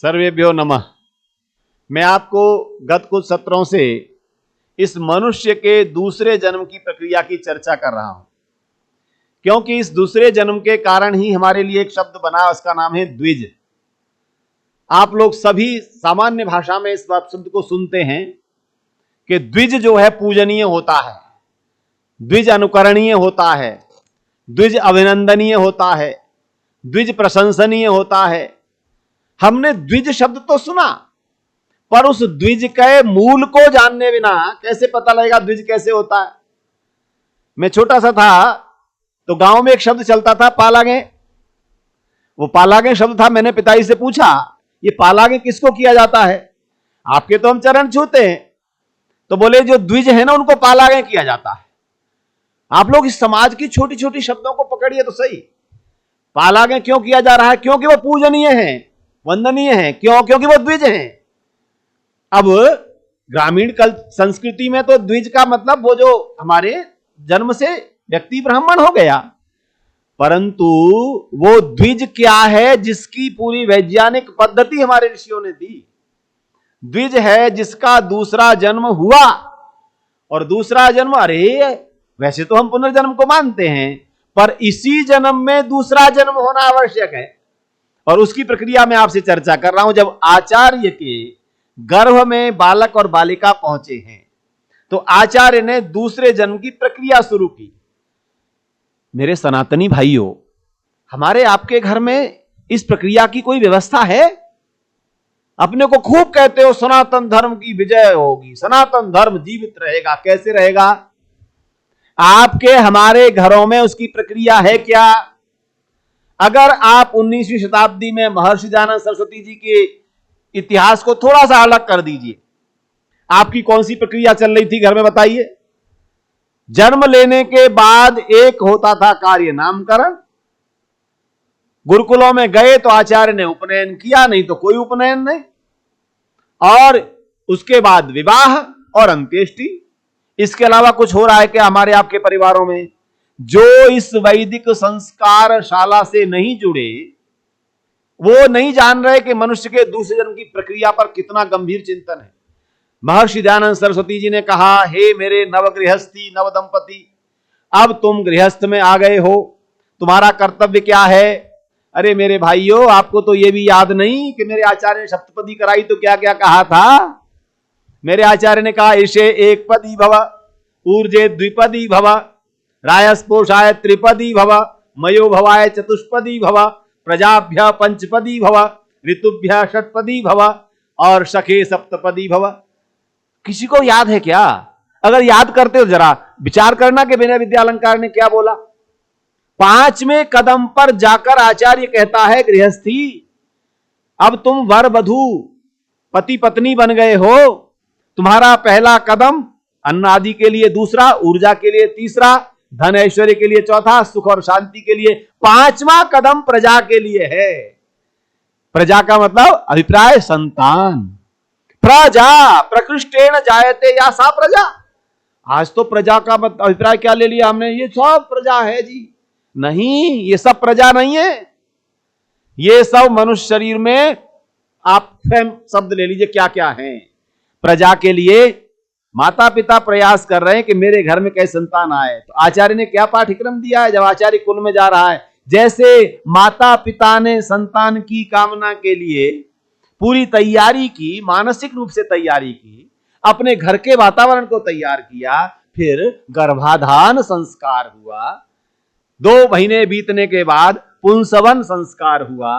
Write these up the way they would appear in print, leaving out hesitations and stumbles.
सर्वेभ्यो नमः। मैं आपको गत कुछ सत्रों से इस मनुष्य के दूसरे जन्म की प्रक्रिया की चर्चा कर रहा हूं, क्योंकि इस दूसरे जन्म के कारण ही हमारे लिए एक शब्द बना, उसका नाम है द्विज। आप लोग सभी सामान्य भाषा में इस बात शब्द को सुनते हैं कि द्विज जो है पूजनीय होता है, द्विज अनुकरणीय होता है, द्विज अभिनंदनीय होता है, द्विज प्रशंसनीय होता है। हमने द्विज शब्द तो सुना, पर उस द्विज के मूल को जानने बिना कैसे पता लगेगा द्विज कैसे होता है। मैं छोटा सा था तो गांव में एक शब्द चलता था, पालागे। वो पालागे शब्द था। मैंने पिताजी से पूछा, ये पालागे किसको किया जाता है? आपके तो हम चरण छूते हैं। तो बोले जो द्विज है ना, उनको पालागे किया जाता है। आप लोग इस समाज की छोटी छोटी शब्दों को पकड़िए तो सही। पालागे क्यों किया जा रहा है? क्योंकि वो पूजनीय है, वंदनीय है। क्यों? क्योंकि वो द्विज हैं। अब ग्रामीण संस्कृति में तो द्विज का मतलब वो जो हमारे जन्म से व्यक्ति ब्राह्मण हो गया, परंतु वो द्विज क्या है जिसकी पूरी वैज्ञानिक पद्धति हमारे ऋषियों ने दी। द्विज है जिसका दूसरा जन्म हुआ। और दूसरा जन्म, अरे वैसे तो हम पुनर्जन्म को मानते हैं, पर इसी जन्म में दूसरा जन्म होना आवश्यक है। और उसकी प्रक्रिया में आपसे चर्चा कर रहा हूं। जब आचार्य के गर्भ में बालक और बालिका पहुंचे हैं तो आचार्य ने दूसरे जन्म की प्रक्रिया शुरू की। मेरे सनातनी भाइयों, हमारे आपके घर में इस प्रक्रिया की कोई व्यवस्था है? अपने को खूब कहते हो सनातन धर्म की विजय होगी, सनातन धर्म जीवित रहेगा। कैसे रहेगा? आपके हमारे घरों में उसकी प्रक्रिया है क्या? अगर आप 19वीं शताब्दी में महर्षि दयानंद सरस्वती जी के इतिहास को थोड़ा सा अलग कर दीजिए, आपकी कौन सी प्रक्रिया चल रही थी घर में बताइए? जन्म लेने के बाद एक होता था कार्य नामकरण। गुरुकुलों में गए तो आचार्य ने उपनयन किया, नहीं तो कोई उपनयन नहीं। और उसके बाद विवाह और अंत्येष्टि। इसके अलावा कुछ हो रहा है क्या हमारे आपके परिवारों में? जो इस वैदिक संस्कार शाला से नहीं जुड़े, वो नहीं जान रहे कि मनुष्य के दूसरे जन्म की प्रक्रिया पर कितना गंभीर चिंतन है। महर्षि दयानंद सरस्वती जी ने कहा, हे मेरे नवगृहस्थी नव दंपति, अब तुम गृहस्थ में आ गए हो, तुम्हारा कर्तव्य क्या है? अरे मेरे भाइयों, आपको तो यह भी याद नहीं कि मेरे आचार्य ने सप्तपदी कराई तो क्या क्या कहा था? मेरे आचार्य ने कहा, ईशे एक पदी भव, ऊर्जे द्विपदी भव, रायस्पोषाय त्रिपदी भव, मयो भवाय चतुष्पदी भव, प्रजाभ्य पंचपदी भव, ऋतुभ्य षटपदी भव और सखे सप्तपदी भव। किसी को याद है क्या? अगर याद करते हो जरा विचार करना कि विनय विद्या अलंकार ने क्या बोला। 5वें कदम पर जाकर आचार्य कहता है, गृहस्थी अब तुम वर वधू पति पत्नी बन गए हो। तुम्हारा पहला कदम अन्न आदि के लिए, दूसरा ऊर्जा के लिए, तीसरा धन ऐश्वर्य के लिए, चौथा सुख और शांति के लिए, 5वां कदम प्रजा के लिए है। प्रजा का मतलब अभिप्राय संतान। प्रजा प्रकृष्टेन जायते या सा प्रजा। आज तो प्रजा का अभिप्राय क्या ले लिया हमने? ये सब प्रजा है जी। नहीं, ये सब प्रजा नहीं है। ये सब मनुष्य शरीर में आप स्वयं शब्द ले लीजिए क्या क्या है। प्रजा के लिए माता पिता प्रयास कर रहे हैं कि मेरे घर में कैसे संतान आए। तो आचार्य ने क्या पाठ्यक्रम दिया है जब आचार्य कुल में जा रहा है? जैसे माता पिता ने संतान की कामना के लिए पूरी तैयारी की, मानसिक रूप से तैयारी की, अपने घर के वातावरण को तैयार किया, फिर गर्भाधान संस्कार हुआ, 2 महीने बीतने के बाद पुंसवन संस्कार हुआ,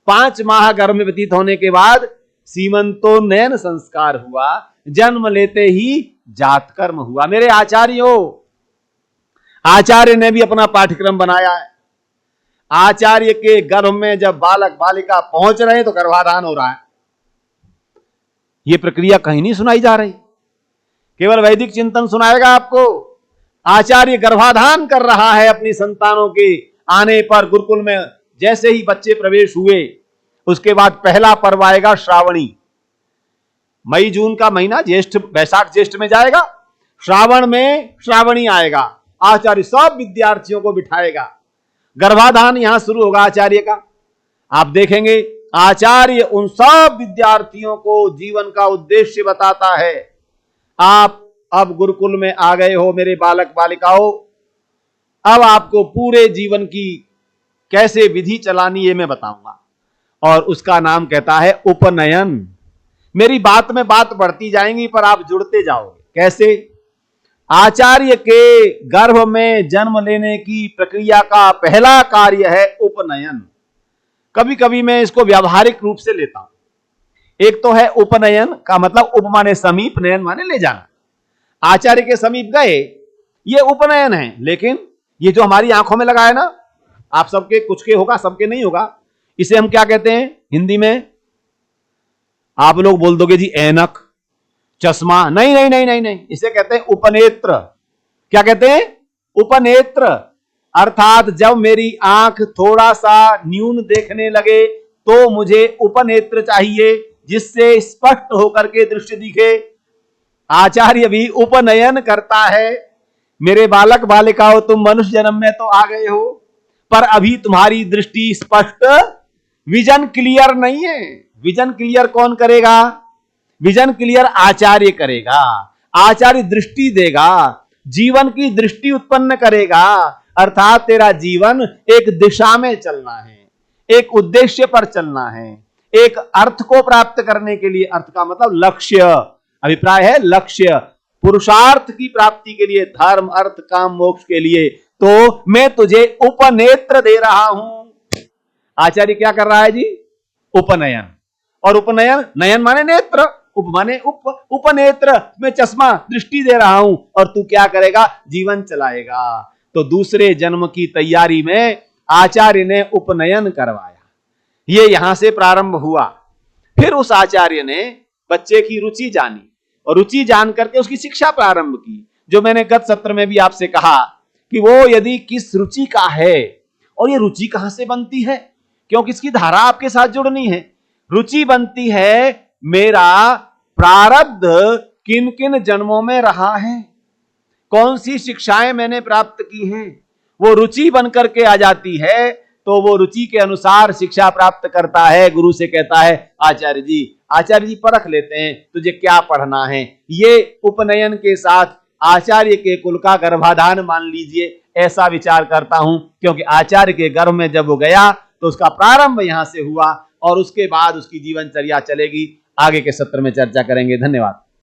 5 माह गर्भ में व्यतीत होने के बाद सीमंतोन्नयन संस्कार हुआ, जन्म लेते ही जात कर्म हुआ। मेरे आचार्यों, आचार्य ने भी अपना पाठ्यक्रम बनाया है। आचार्य के गर्भ में जब बालक बालिका पहुंच रहे हैं तो गर्भाधान हो रहा है। यह प्रक्रिया कहीं नहीं सुनाई जा रही, केवल वैदिक चिंतन सुनाएगा आपको। आचार्य गर्भाधान कर रहा है अपनी संतानों के आने पर। गुरुकुल में जैसे ही बच्चे प्रवेश हुए, उसके बाद पहला पर्व आएगा श्रावणी। मई जून का महीना ज्येष्ठ, वैशाख ज्येष्ठ में जाएगा, श्रावण में श्रावणी आएगा। आचार्य सब विद्यार्थियों को बिठाएगा, गर्भाधान यहां शुरू होगा आचार्य का। आप देखेंगे आचार्य उन सब विद्यार्थियों को जीवन का उद्देश्य बताता है। आप अब गुरुकुल में आ गए हो मेरे बालक बालिकाओं, अब आपको पूरे जीवन की कैसे विधि चलानी है मैं बताऊंगा, और उसका नाम कहता है उपनयन। मेरी बात में बात बढ़ती जाएंगी पर आप जुड़ते जाओगे। कैसे? आचार्य के गर्भ में जन्म लेने की प्रक्रिया का पहला कार्य है उपनयन। कभी कभी मैं इसको व्यावहारिक रूप से लेता हूं। एक तो है उपनयन का मतलब उप माने समीप, नयन माने ले जाना। आचार्य के समीप गए, ये उपनयन है। लेकिन ये जो हमारी आंखों में लगा है ना, आप सबके कुछ के होगा, सबके नहीं होगा, इसे हम क्या कहते हैं हिंदी में? आप लोग बोल दोगे जी ऐनक, चश्मा। नहीं नहीं नहीं नहीं नहीं, इसे कहते हैं उपनेत्र। क्या कहते हैं? उपनेत्र। अर्थात जब मेरी आंख थोड़ा सा न्यून देखने लगे तो मुझे उपनेत्र चाहिए, जिससे स्पष्ट होकर के दृश्य दिखे। आचार्य भी उपनयन करता है। मेरे बालक बालिकाओं, तुम मनुष्य जन्म में तो आ गए हो, पर अभी तुम्हारी दृष्टि स्पष्ट, विजन क्लियर नहीं है। विजन क्लियर कौन करेगा? विजन क्लियर आचार्य करेगा। आचार्य दृष्टि देगा, जीवन की दृष्टि उत्पन्न करेगा। अर्थात तेरा जीवन एक दिशा में चलना है, एक उद्देश्य पर चलना है, एक अर्थ को प्राप्त करने के लिए। अर्थ का मतलब लक्ष्य, अभिप्राय है लक्ष्य, पुरुषार्थ की प्राप्ति के लिए, धर्म अर्थ काम मोक्ष के लिए। तो मैं तुझे उपनेत्र दे रहा हूं। आचार्य क्या कर रहा है जी? उपनयन। और उपनयन, नयन माने नेत्र, उप माने उपनेत्र, मैं चश्मा दृष्टि दे रहा हूं, और तू क्या करेगा? जीवन चलाएगा। तो दूसरे जन्म की तैयारी में आचार्य ने उपनयन करवाया। ये यहां से प्रारंभ हुआ। फिर उस आचार्य ने बच्चे की रुचि जानी, और रुचि जान करके उसकी शिक्षा प्रारंभ की। जो मैंने गत सत्र में भी आपसे कहा कि वो यदि किस रुचि का है, और ये रुचि कहां से बनती है, क्योंकि इसकी धारा आपके साथ जुड़नी है। रुचि बनती है मेरा प्रारब्ध किन किन जन्मों में रहा है, कौन सी शिक्षाएं मैंने प्राप्त की हैं, वो रुचि बनकर के आ जाती है। तो वो रुचि के अनुसार शिक्षा प्राप्त करता है। गुरु से कहता है आचार्य जी परख लेते हैं तुझे क्या पढ़ना है। ये उपनयन के साथ आचार्य के कुल का गर्भाधान मान लीजिए, ऐसा विचार करता हूं, क्योंकि आचार्य के गर्भ में जब वो गया तो उसका प्रारंभ यहां से हुआ, और उसके बाद उसकी जीवनचर्या चलेगी। आगे के सत्र में चर्चा करेंगे। धन्यवाद।